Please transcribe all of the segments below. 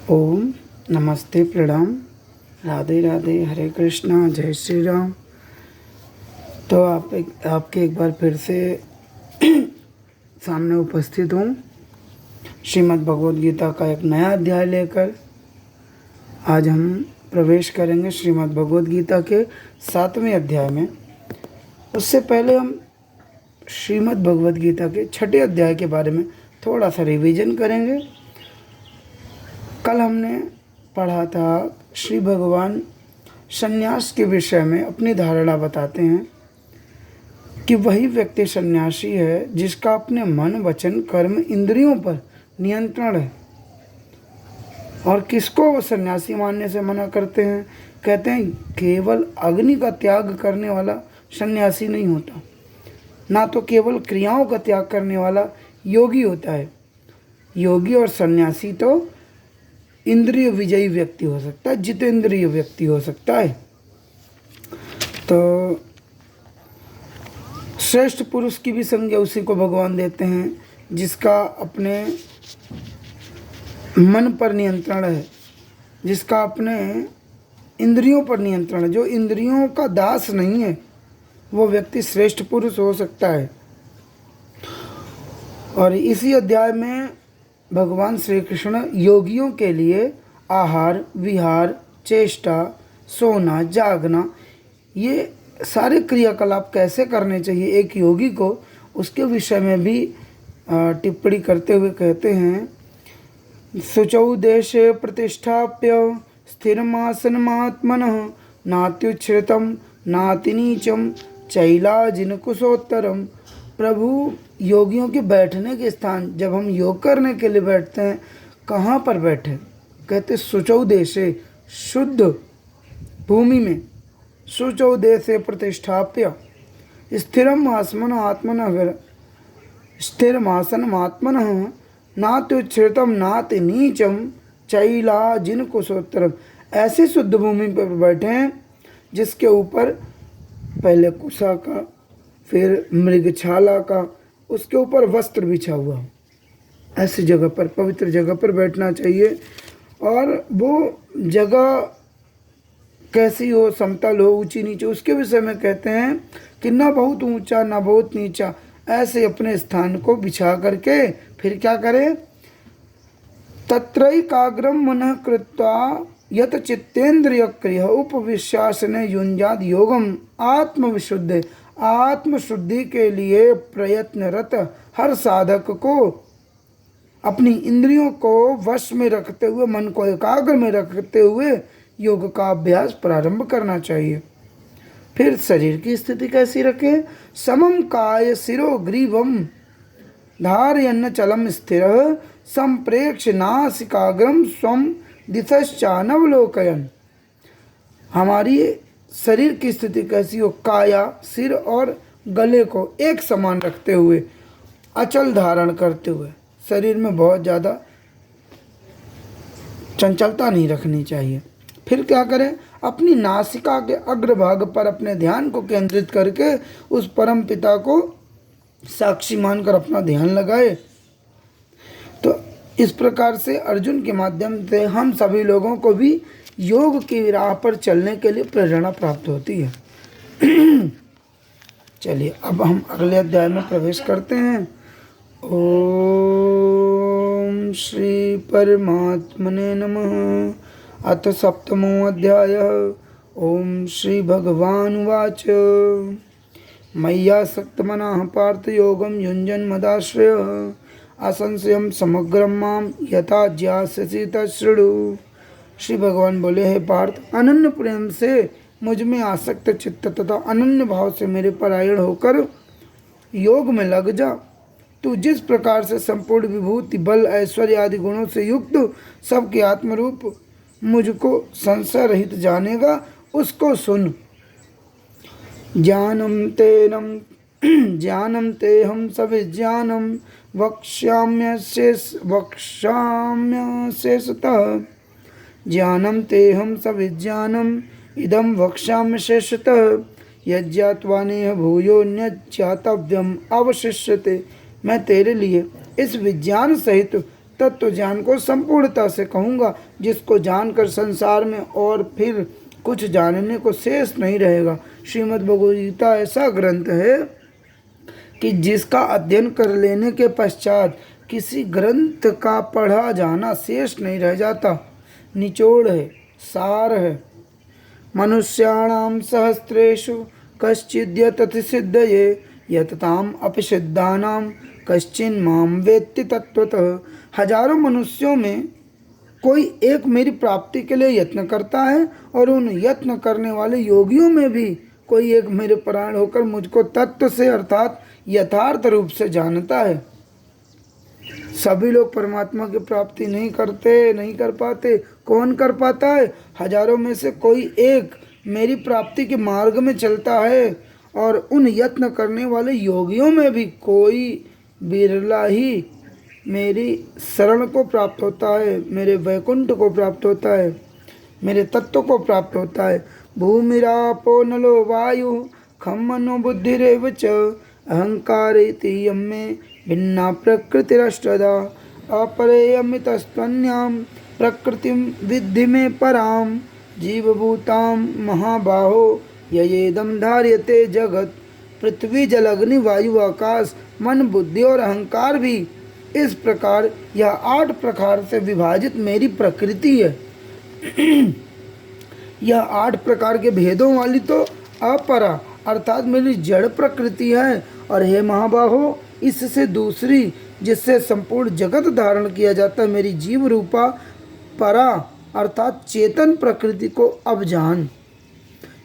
ओम नमस्ते प्रणाम। राधे राधे, हरे कृष्णा, जय श्री राम। तो आपके एक बार फिर से सामने उपस्थित हूँ श्रीमद् भगवद गीता का एक नया अध्याय लेकर। आज हम प्रवेश करेंगे श्रीमद् भगवद गीता के 7वें अध्याय में। उससे पहले हम श्रीमद् भगवद गीता के 6ठे अध्याय के बारे में थोड़ा सा रिवीजन करेंगे। कल हमने पढ़ा था श्री भगवान संन्यास के विषय में अपनी धारणा बताते हैं कि वही व्यक्ति सन्यासी है जिसका अपने मन, वचन, कर्म, इंद्रियों पर नियंत्रण है। और किसको वो सन्यासी मानने से मना करते हैं? कहते हैं केवल अग्नि का त्याग करने वाला सन्यासी नहीं होता, ना तो केवल क्रियाओं का त्याग करने वाला योगी होता है। योगी और सन्यासी तो इंद्रिय विजयी व्यक्ति हो सकता है, जितेंद्रिय व्यक्ति हो सकता है। तो श्रेष्ठ पुरुष की भी संज्ञा उसी को भगवान देते हैं जिसका अपने मन पर नियंत्रण है, जिसका अपने इंद्रियों पर नियंत्रण है, जो इंद्रियों का दास नहीं है, वो व्यक्ति श्रेष्ठ पुरुष हो सकता है। और इसी अध्याय में भगवान श्री कृष्ण योगियों के लिए आहार, विहार, चेष्टा, सोना, जागना, ये सारे क्रियाकलाप कैसे करने चाहिए एक योगी को, उसके विषय में भी टिप्पणी करते हुए कहते हैं शुचौ देशे प्रतिष्ठाप्य स्थिरमासनमात्मनः नात्युच्छ्रितं नातिनीचं चैलाजिनकुशोत्तरम। प्रभु योगियों के बैठने के स्थान, जब हम योग करने के लिए बैठते हैं, कहाँ पर बैठे? कहते शुचौ देशे, शुद्ध भूमि में, शुचौ देशे प्रतिष्ठाप्य स्थिरम आत्मनः स्थिरमासनम आत्मनः नात्युच्छ्रितं नाति नीचम चैलाजिन कुशोत्तरम। ऐसी शुद्ध भूमि पर बैठे हैं जिसके ऊपर पहले कुशा का, फिर मृगछाला का, उसके ऊपर वस्त्र बिछा हुआ हो। ऐसी जगह पर, पवित्र जगह पर बैठना चाहिए। और वो जगह कैसी हो, समतल हो, ऊंची नीचे, उसके विषय में कहते हैं कि न बहुत ऊंचा न बहुत नीचा, ऐसे अपने स्थान को बिछा करके फिर क्या करें? तत्रैकाग्रम मनः कृत्वा यत चित्तेन्द्रिय क्रिय उपविश्यासन युंजाद योगम आत्मविशुद्धि। आत्मशुद्धि के लिए प्रयत्नरत हर साधक को अपनी इंद्रियों को वश में रखते हुए, मन को एकाग्र में रखते हुए योग का अभ्यास प्रारंभ करना चाहिए। फिर शरीर की स्थिति कैसी रखें? समम काय शिरो ग्रीवम धारयन्न चलम स्थिर संप्रेक्ष नासिकाग्रम स्वम दिशश्चानवलोकयन। हमारी शरीर की स्थिति कैसी हो? काया, सिर और गले को एक समान रखते हुए, अचल धारण करते हुए, शरीर में बहुत ज़्यादा चंचलता नहीं रखनी चाहिए। फिर क्या करें? अपनी नासिका के अग्रभाग पर अपने ध्यान को केंद्रित करके उस परम पिता को साक्षी मानकर अपना ध्यान लगाए। तो इस प्रकार से अर्जुन के माध्यम से हम सभी लोगों को भी योग की राह पर चलने के लिए प्रेरणा प्राप्त होती है। चलिए अब हम अगले अध्याय में प्रवेश करते हैं। ओम श्री परमात्मने नमः। अथ सप्तमो अध्याय। ओम श्री भगवानुवाच मय्यासक्तमनः पार्थ योगं युञ्जन् मदाश्रयः असंशयं समग्रं मां यथा ज्ञास्यसि तच्छृणु। श्री भगवान बोले, हे पार्थ, अनन्य प्रेम से मुझ में आसक्त चित्त तथा अनन्य भाव से मेरे परायण होकर योग में लग जा। तू जिस प्रकार से संपूर्ण विभूति, बल, ऐश्वर्य आदि गुणों से युक्त सबके आत्मरूप मुझको संशय रहित जानेगा, उसको सुन। ज्ञानम तेहम सविज्ञानम वक्ष्याम्यशेषतः। ज्ञानम तेहम सविज्ञानम इदम वक्ष्याम्य शेषतः। यज्ञात्वा नेह भूयो न्यज्ञातव्यम अवशिष्यते। मैं तेरे लिए इस विज्ञान सहित तत्व ज्ञान को संपूर्णता से कहूँगा, जिसको जानकर संसार में और फिर कुछ जानने को शेष नहीं रहेगा। श्रीमद् भगवद गीता ऐसा ग्रंथ है कि जिसका अध्ययन कर लेने के पश्चात किसी ग्रंथ का पढ़ा जाना शेष नहीं रह जाता। निचोड़ है, सार है। मनुष्याणां सहस्रेषु कश्चिद्यतति सिद्धये यतताम अपसिद्धानां कश्चिन् मां वेत्ति तत्वतः। हजारों मनुष्यों में कोई एक मेरी प्राप्ति के लिए यत्न करता है, और उन यत्न करने वाले योगियों में भी कोई एक मेरे परायण होकर मुझको तत्व से अर्थात यथार्थ रूप से जानता है। सभी लोग परमात्मा की प्राप्ति नहीं कर पाते। कौन कर पाता है? हजारों में से कोई एक मेरी प्राप्ति के मार्ग में चलता है, और उन यत्न करने वाले योगियों में भी कोई बिरला ही मेरी शरण को प्राप्त होता है, मेरे वैकुंठ को प्राप्त होता है, मेरे तत्व को प्राप्त होता है। भूमिरापो नलो वायु खम मनो बुद्धिरेव च अहंकारेति यम्मे भिन्ना प्रकृतिरष्टदा अपरेयमितस्त्वन्यां प्रकृतिं विद्धि मे परां जीवभूतां महाबाहो ययेदं धार्यते जगत। पृथ्वी जल अग्नि वायु आकाश मन बुद्धि और अहंकार भी इस प्रकार यह 8 प्रकार से विभाजित मेरी प्रकृति है। यह 8 प्रकार के भेदों वाली तो अपरा अर्थात मेरी जड़ प्रकृति है, और हे महाबाहो इससे दूसरी जिससे संपूर्ण जगत धारण किया जाता है मेरी जीव रूपा परा अर्थात चेतन प्रकृति को अब जान।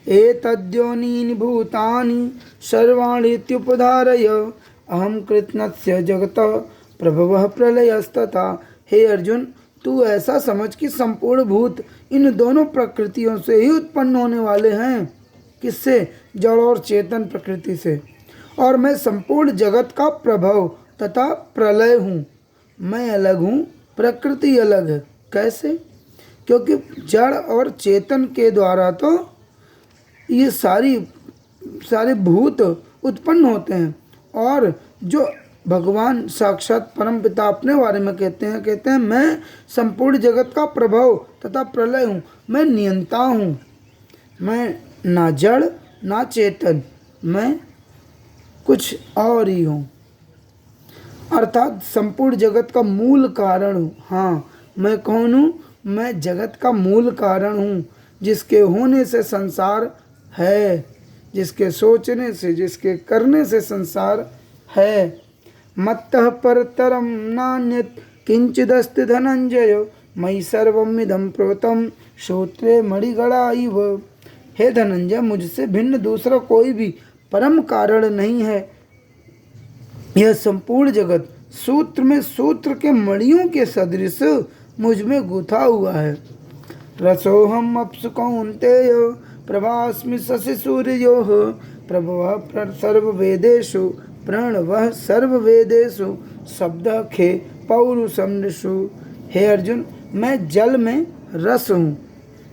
एतद्योनीनि भूतानि सर्वाणि इत्युपधारय अहं कृत्स्नस्य जगतः प्रभवः प्रलयस्तथा। हे अर्जुन, तू ऐसा समझ कि संपूर्ण भूत इन दोनों प्रकृतियों से ही उत्पन्न होने वाले हैं। किससे? जड़ और चेतन प्रकृति से। और मैं संपूर्ण जगत का प्रभव तथा प्रलय हूँ। मैं अलग हूँ, प्रकृति अलग है। कैसे? क्योंकि जड़ और चेतन के द्वारा तो ये सारे भूत उत्पन्न होते हैं, और जो भगवान साक्षात परम पिता अपने बारे में कहते हैं मैं संपूर्ण जगत का प्रभव तथा प्रलय हूँ, मैं नियंता हूँ, मैं ना जड़ ना चेतन, मैं कुछ और ही हूँ, अर्थात संपूर्ण जगत का मूल कारण हूँ। हाँ, मैं कौन हूँ? मैं जगत का मूल कारण हूँ, जिसके होने से संसार है, जिसके सोचने से जिसके करने से संसार है। मत्तः परतरं नान्यत् किंचिदस्ति धनंजय मयि सर्वमिदं प्रोतं श्रोत्रे मणिगणा इव। हे धनंजय, मुझसे भिन्न दूसरा कोई भी परम कारण नहीं है। यह संपूर्ण जगत सूत्र में सूत्र के मणियों के सदृश मुझ में गुथा हुआ है। रसोहम अप्सु कौन्तेय प्रभास्मि शशि सूर्योः प्रभवः सर्ववेदेषु प्रणवः सर्ववेदेषु शब्दखे पौरुषं नृषु। हे अर्जुन, मैं जल में रस हूँ,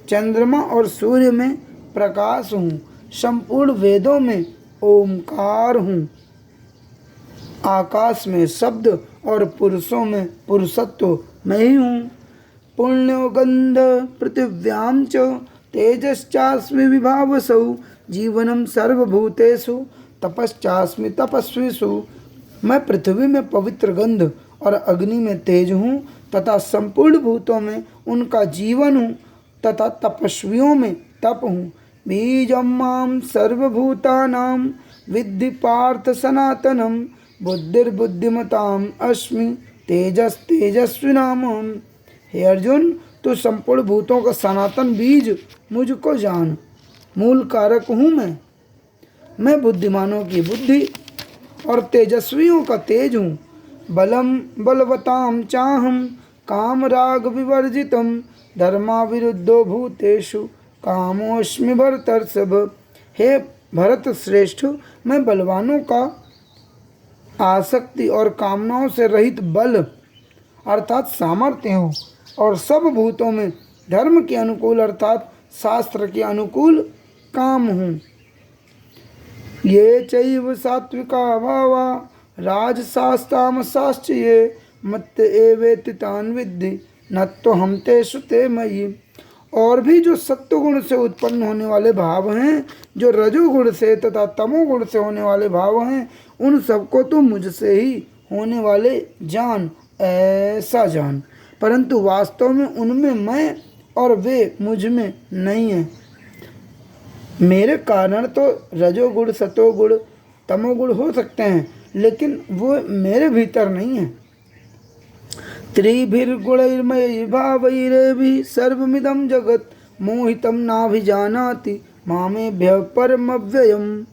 चंद्रमा और सूर्य में प्रकाश हूँ, संपूर्ण वेदों में ओमकार हूँ, आकाश में शब्द और पुरुषों में पुरुषत्व मैं ही हूँ। पुण्यो गंध पृथिव्यां च तेजश्चास्मि विभावसौ जीवनम सर्वभूतेषु तपश्चास्मि तपस्विषु। मैं पृथ्वी में पवित्र गंध और अग्नि में तेज हूँ तथा संपूर्ण भूतों में उनका जीवन हूँ तथा तपस्वियों में तप हूँ। बीजं मां सर्वभूतानां विद्धि पार्थ सनातनम बुद्धिर्बुद्धिमताम् अस्मि तेजस्तेजस्विनामहम्। हे अर्जुन, तो संपूर्ण भूतों का सनातन बीज मुझको जान। मूल कारक हूँ मैं बुद्धिमानों की बुद्धि और तेजस्वियों का तेज हूँ। बलम बलवताम चाहम काम राग विवर्जितम धर्मा विरुद्धो भूतेषु कामोस्मि भरतर्षभ। हे भरत श्रेष्ठ, मैं बलवानों का आसक्ति और कामनाओं से रहित बल अर्थात सामर्थ्य हूँ, और सब भूतों में धर्म के अनुकूल अर्थात शास्त्र के अनुकूल काम हूँ। ये चैव सात्विका भावा राजसास्तामसाश्च ये मत्त एवेति तान् विद्धि न तो हम तेषु ते मयि। और भी जो सत्वगुण से उत्पन्न होने वाले भाव हैं, जो रजोगुण से तथा तमोगुण से होने वाले भाव हैं, उन सबको तो मुझसे ही होने वाले जान, ऐसा जान। परंतु वास्तव में उनमें मैं और वे मुझ में नहीं है। मेरे कारण तो रजोगुण, सतोगुण, तमोगुण हो सकते हैं, लेकिन वो मेरे भीतर नहीं है। त्रिभिर्गुणैर्मयि भावैरेभिः सर्वमिदं जगत् मोहितं नाभिजानाति मामेभ्यः परमव्ययम्।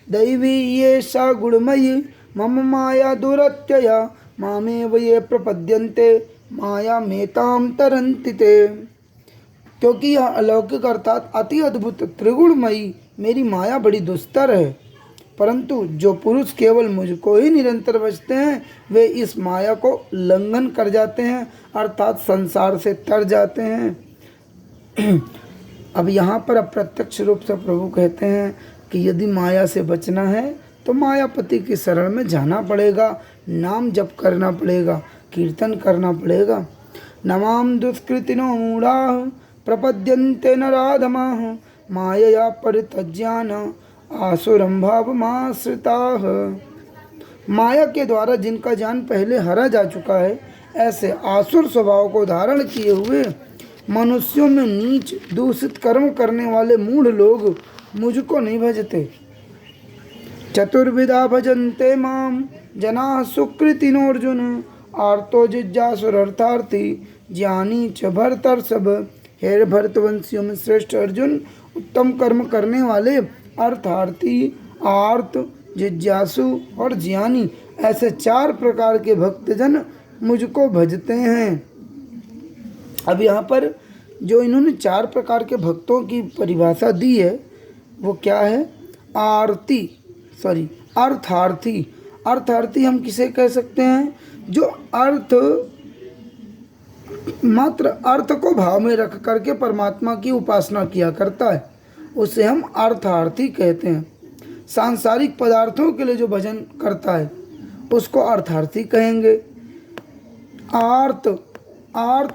दैवी येषा गुणमयी मम माया दुरत्यया मामेव ये प्रपद्यन्ते मायामेतां तरन्ति ते। क्योंकि यह अलौकिक अर्थात अति अद्भुत त्रिगुणमयी मेरी माया बड़ी दुस्तर है, परंतु जो पुरुष केवल मुझको ही निरंतर बचते हैं वे इस माया को उल्लंघन कर जाते हैं, अर्थात संसार से तर जाते हैं। अब यहाँ पर अप्रत्यक्ष रूप से प्रभु कहते हैं कि यदि माया से बचना है तो मायापति की शरण में जाना पड़ेगा, नाम जप करना पड़ेगा, कीर्तन करना पड़ेगा। नमाम दुष्कृतिनो मूढ़ाः प्रपद्यन्ते नराधमाः मायया परितज्यान आसुरं भावमाश्रिताः। माया के द्वारा जिनका ज्ञान पहले हरा जा चुका है, ऐसे आसुर स्वभाव को धारण किए हुए मनुष्यों में नीच दूषित कर्म करने वाले मूढ़ लोग मुझको नहीं भजते। चतुर्विधा भजन्ते माम जनाः सुकृतिनो अर्जुन आर्तो जिज्ञासुरर्थार्थी ज्ञानी च भरतर्षभ। हे भरतवंशियों में श्रेष्ठ अर्जुन, उत्तम कर्म करने वाले अर्थार्थी, आर्त, जिज्ञासु और ज्ञानी ऐसे 4 प्रकार के भक्तजन मुझको भजते हैं। अब यहाँ पर जो इन्होंने 4 प्रकार के भक्तों की परिभाषा दी है वो क्या है? अर्थार्थी। अर्थार्थी हम किसे कह सकते हैं? जो मात्र अर्थ को भाव में रख करके परमात्मा की उपासना किया करता है, उसे हम अर्थार्थी कहते हैं। सांसारिक पदार्थों के लिए जो भजन करता है उसको अर्थार्थी कहेंगे। आर्त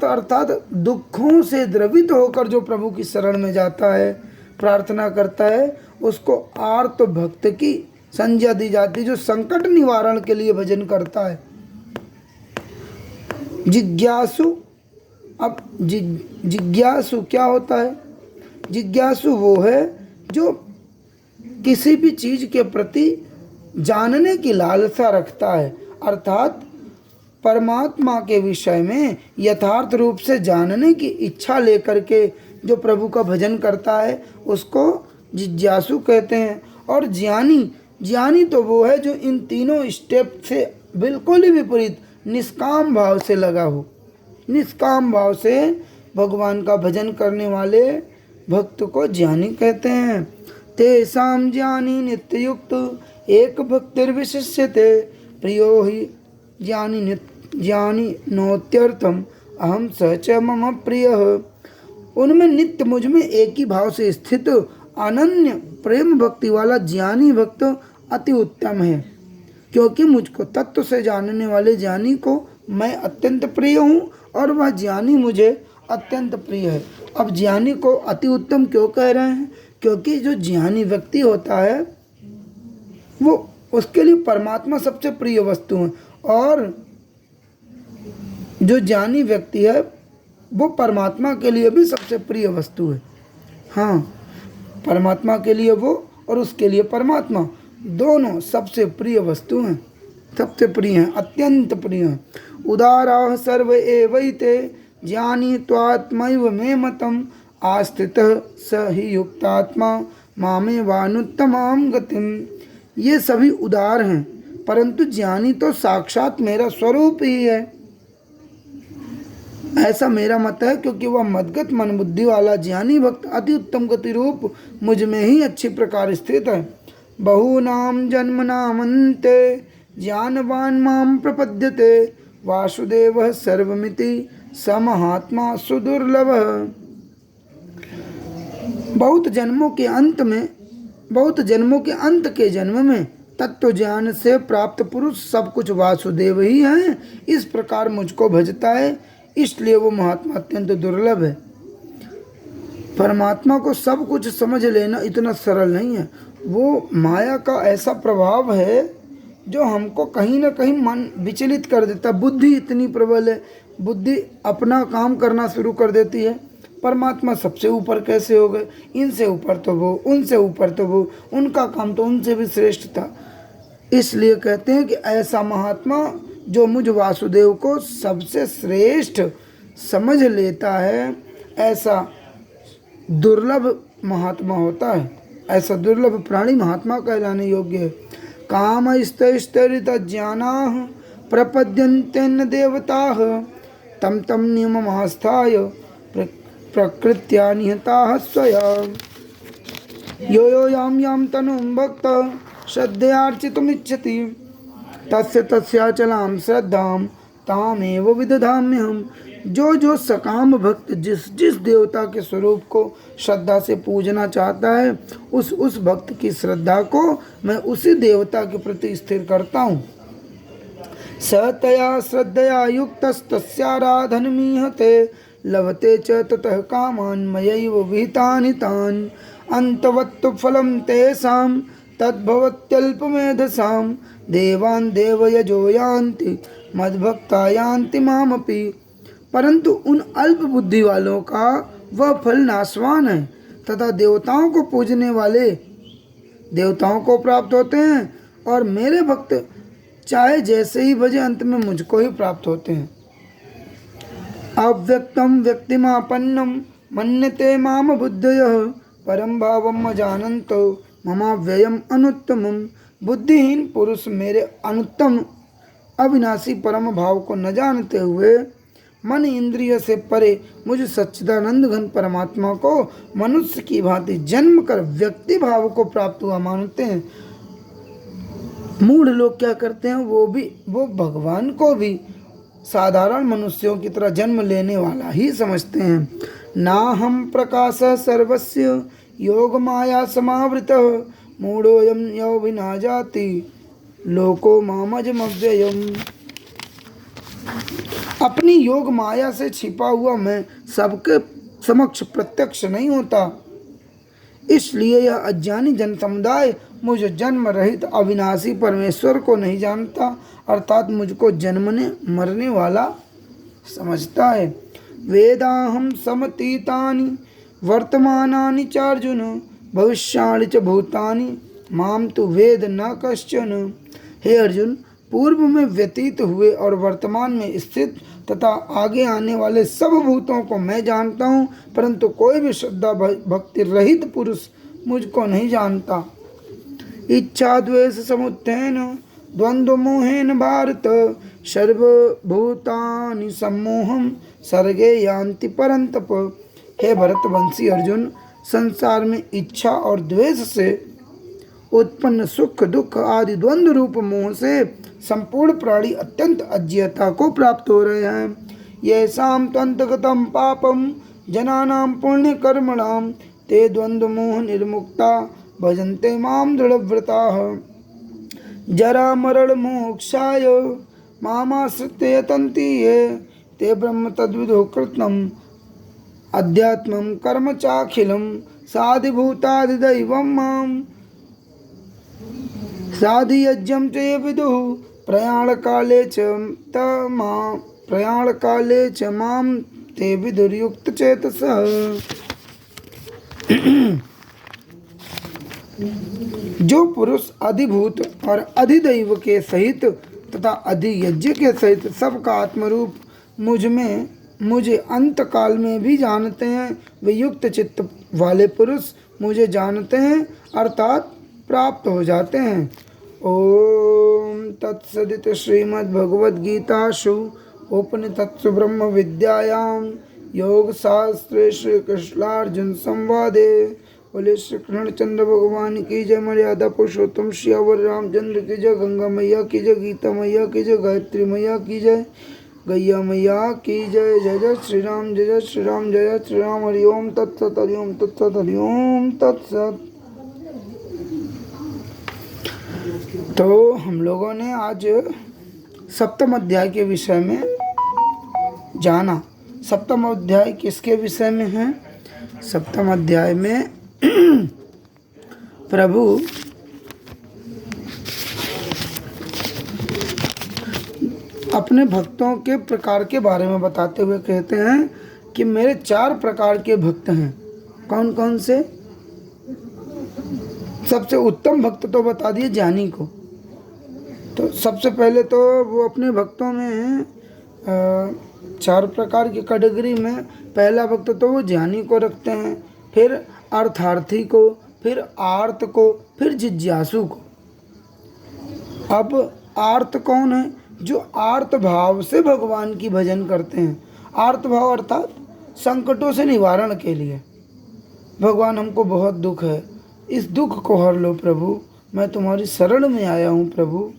अर्थात दुखों से द्रवित होकर जो प्रभु की शरण में जाता है, प्रार्थना करता है, उसको आर्त भक्त की संज्ञा दी जाती है, जो संकट निवारण के लिए भजन करता है। जिज्ञासु, अब जिज्ञासु क्या होता है? जिज्ञासु वो है जो किसी भी चीज के प्रति जानने की लालसा रखता है, अर्थात परमात्मा के विषय में यथार्थ रूप से जानने की इच्छा लेकर के जो प्रभु का भजन करता है उसको जिज्ञासु कहते हैं। और ज्ञानी तो वो है जो इन तीनों स्टेप से बिल्कुल ही विपरीत निष्काम भाव से लगा हो। निष्काम भाव से भगवान का भजन करने वाले भक्त को ज्ञानी कहते हैं। तेषां ज्ञानी नित्ययुक्त एक भक्तिर्विशिष्यते प्रियो हि ज्ञानी नोत्यर्थम अहम स च मम प्रियः। उनमें नित्य मुझ में एक ही भाव से स्थित अनन्य प्रेम भक्ति वाला ज्ञानी भक्त अति उत्तम है, क्योंकि मुझको तत्व से जानने वाले ज्ञानी को मैं अत्यंत प्रिय हूँ और वह ज्ञानी मुझे अत्यंत प्रिय है। अब ज्ञानी को अति उत्तम क्यों कह रहे हैं? क्योंकि जो ज्ञानी व्यक्ति होता है वो उसके लिए परमात्मा सबसे प्रिय वस्तु है, और जो ज्ञानी व्यक्ति है वो परमात्मा के लिए भी सबसे प्रिय वस्तु है। हाँ, परमात्मा के लिए वो और उसके लिए परमात्मा दोनों सबसे प्रिय वस्तु हैं, सबसे प्रिय हैं, अत्यंत प्रिय हैं। उदाराः सर्व एवैते ज्ञानी त्वात्मैव मे मतम् आस्थितः स हि युक्तात्मा मामेवानुत्तमां गतिम्। ये सभी उदार हैं, परंतु ज्ञानी तो साक्षात मेरा स्वरूप ही है, ऐसा मेरा मत है। क्योंकि वह मदगत मन बुद्धि वाला ज्ञानी भक्त अति उत्तम गति रूप मुझ में ही अच्छी प्रकार स्थित है। बहूनां जन्मनामन्ते ज्ञानवान् मां प्रपद्यते वासुदेवः सर्वमिति स महात्मा सुदुर्लभः। बहुत जन्मों के अंत के जन्म में तत्व ज्ञान से प्राप्त पुरुष सब कुछ वासुदेव ही है, इस प्रकार मुझको भजता है, इसलिए वो महात्मा अत्यंत दुर्लभ है। परमात्मा को सब कुछ समझ लेना इतना सरल नहीं है। वो माया का ऐसा प्रभाव है जो हमको कहीं ना कहीं मन विचलित कर देता। बुद्धि इतनी प्रबल है, बुद्धि अपना काम करना शुरू कर देती है। परमात्मा सबसे ऊपर कैसे हो गए, इनसे ऊपर तो वो, उनसे ऊपर तो वो, उनका काम तो उनसे भी श्रेष्ठ था। इसलिए कहते हैं कि ऐसा महात्मा जो मुझ वासुदेव को सबसे श्रेष्ठ समझ लेता है, ऐसा दुर्लभ महात्मा होता है। ऐसा दुर्लभ प्राणी महात्मा कहलाने योग्य है। काम स्तरित ज्ञाना प्रपद्यन्तेन देवताः तम तम नियममास्थाय प्रकृत्या निहताः स्वयं। यो यो यां यां तनुं भक्तः श्रद्धयार्चितुमिच्छति तस्य तस्याचलां श्रद्धां तामेव विदधाम्यहम्। जो सकाम भक्त जिस जिस देवता के स्वरूप को श्रद्धा से पूजना चाहता है, उस भक्त की श्रद्धा को मैं उसी देवता के प्रति स्थिर करता हूँ। सतया श्रद्धया युक्तस्तस्याराधनमीहते लभते च ततः कामान् मयैव विहितानि तान्। अन्तवत्तु फलं तेषां तद्भवत्यल्पमेधसां देवान् देवयजो यान्ति मद्भक्ता यान्ति मामपि। परंतु उन अल्प बुद्धि वालों का वह फल नाशवान है तथा देवताओं को पूजने वाले देवताओं को प्राप्त होते हैं, और मेरे भक्त चाहे जैसे ही भजे अंत में मुझको ही प्राप्त होते हैं। अव्यक्तम व्यक्तिमापन्नम मन्यते माम बुद्धयः परम भावम जानन्तो ममाव्ययम अनुत्तमम। बुद्धिहीन पुरुष मेरे अनुत्तम अविनाशी परम भाव को न जानते हुए मन इंद्रिय से परे मुझ सच्चिदानंद घन परमात्मा को मनुष्य की भांति जन्म कर व्यक्ति भाव को प्राप्त हुआ मानते हैं। मूढ़ लोग क्या करते हैं, वो भगवान को भी साधारण मनुष्यों की तरह जन्म लेने वाला ही समझते हैं। ना हम प्रकाश सर्वस्य योग माया समावृतः मूढ़ोऽयं यो विना जाति लोको मामजमव्ययम्। अपनी योग माया से छिपा हुआ मैं सबके समक्ष प्रत्यक्ष नहीं होता, इसलिए यह अज्ञानी जन समुदाय मुझ जन्म रहित अविनाशी परमेश्वर को नहीं जानता, अर्थात मुझको जन्मने मरने वाला समझता है। वेदाहं समतीतानि वर्तमानानि चार्जुन भविष्याणि च भूतानि माम तु वेद न कश्चन। हे अर्जुन, पूर्व में व्यतीत हुए और वर्तमान में स्थित तथा आगे आने वाले सब भूतों को मैं जानता हूँ, परंतु कोई भी श्रद्धा भक्ति रहित पुरुष मुझको नहीं जानता। इच्छा द्वेष समुत्थेन द्वंद्व मोहेन भारत सर्वभूतानि सम्मोहम सर्गे यान्ति परंतप। हे भरतवंशी अर्जुन, संसार में इच्छा और द्वेष से उत्पन्न सुख दुख आदि द्वंद्व रूप मोह से संपूर्ण प्राणी अत्यंत अज्ञता को प्राप्त हो रहे हैं। येषां त्वन्तगतं पापम जनानां पुण्य कर्मणां ते द्वंद्व मोह निर्मुक्ता भजन्ते मां दृढ़व्रताः। जरा मरण मोक्षाय मामाश्रित्य यतन्ति ये ते ब्रह्म तद्विदुः कृतं अध्यात्मं कर्म चाखिलं साधिभूतादिदैवं मां साधियज्ञं च ये विदुः प्रयाणकाले च मां ते विदुर्युक्तचेतसः। जो पुरुष अधिभूत और अधिदैव के सहित तथा अधियज्ञ के सहित सबका आत्मरूप मुझे अंत काल में भी जानते हैं, वे युक्त चित्त वाले पुरुष मुझे जानते हैं अर्थात प्राप्त हो जाते हैं। ओम तत्सदिति श्रीमद्भगवद्गीतासु उपनिषत्सु ब्रह्म विद्यायां योग शास्त्रे श्री कृष्णार्जुन संवादे बोले श्री कृष्णचंद्र भगवान की जय। मर्यादा पुरुषोत्तम श्यावर रामचंद्र की जय। गंगा मैया की जय। गीता मैया की जय। गायत्री मैया की जय। गैया मैया की जय। जय जय श्री राम, जय जय श्री राम, जय जय श्री राम। हरि ओम तत्सत, हरि ओम तत्सत, हरि ओम तत्सत। तो हम लोगों ने आज सप्तम अध्याय के विषय में जाना। सप्तम अध्याय किसके विषय में है? सप्तम अध्याय में प्रभु अपने भक्तों के प्रकार के बारे में बताते हुए कहते हैं कि मेरे 4 प्रकार के भक्त हैं। कौन कौन से? सबसे उत्तम भक्त तो बता दिए ज्ञानी को। तो सबसे पहले तो वो अपने भक्तों में 4 प्रकार की कैटेगरी में पहला भक्त तो वो ज्ञानी को रखते हैं, फिर अर्थार्थी को, फिर आर्त को, फिर जिज्ञासु को। अब आर्त कौन है? जो आर्त भाव से भगवान की भजन करते हैं। आर्त भाव अर्थात संकटों से निवारण के लिए। भगवान हमको बहुत दुख है, इस दुख को हर लो प्रभु, मैं तुम्हारी शरण में आया हूँ प्रभु।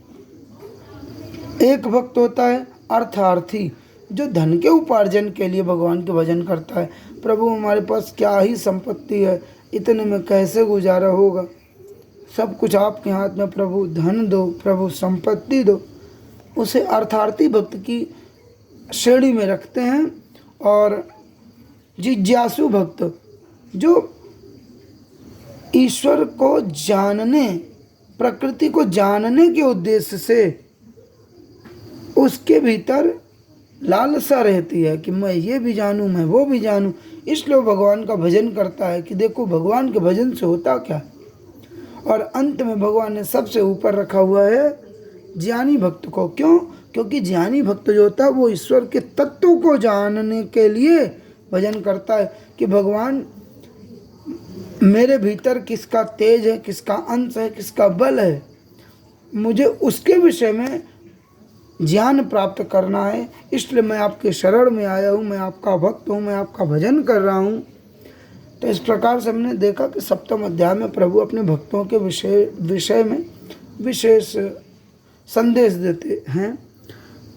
एक भक्त होता है अर्थार्थी, जो धन के उपार्जन के लिए भगवान के भजन करता है। प्रभु हमारे पास क्या ही संपत्ति है, इतने में कैसे गुजारा होगा, सब कुछ आपके हाथ में प्रभु, धन दो प्रभु, संपत्ति दो। उसे अर्थार्थी भक्त की श्रेणी में रखते हैं। और जिज्ञासु भक्त, जो ईश्वर को जानने, प्रकृति को जानने के उद्देश्य से उसके भीतर लालसा रहती है कि मैं ये भी जानूं, मैं वो भी जानूं, इसलिए भगवान का भजन करता है कि देखो भगवान के भजन से होता क्या। और अंत में भगवान ने सबसे ऊपर रखा हुआ है ज्ञानी भक्त को। क्यों? क्योंकि ज्ञानी भक्त जो होता है वो ईश्वर के तत्वों को जानने के लिए भजन करता है कि भगवान मेरे भीतर किसका तेज है, किसका अंश है, किसका बल है, मुझे उसके विषय में ज्ञान प्राप्त करना है, इसलिए मैं आपके शरण में आया हूँ, मैं आपका भक्त हूँ, मैं आपका भजन कर रहा हूँ। तो इस प्रकार से हमने देखा कि सप्तम अध्याय में प्रभु अपने भक्तों के विषय में विशेष संदेश देते हैं।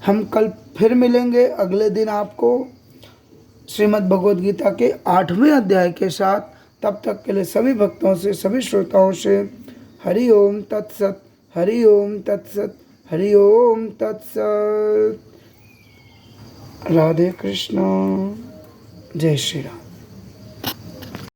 हम कल फिर मिलेंगे अगले दिन आपको श्रीमद् भगवद गीता के 8वें अध्याय के साथ। तब तक के लिए सभी भक्तों से, सभी श्रोताओं से हरि ओम तत्सत, हरि ओम तत्सत, हरि ओम तत्सत। राधे कृष्ण, जय श्री राम।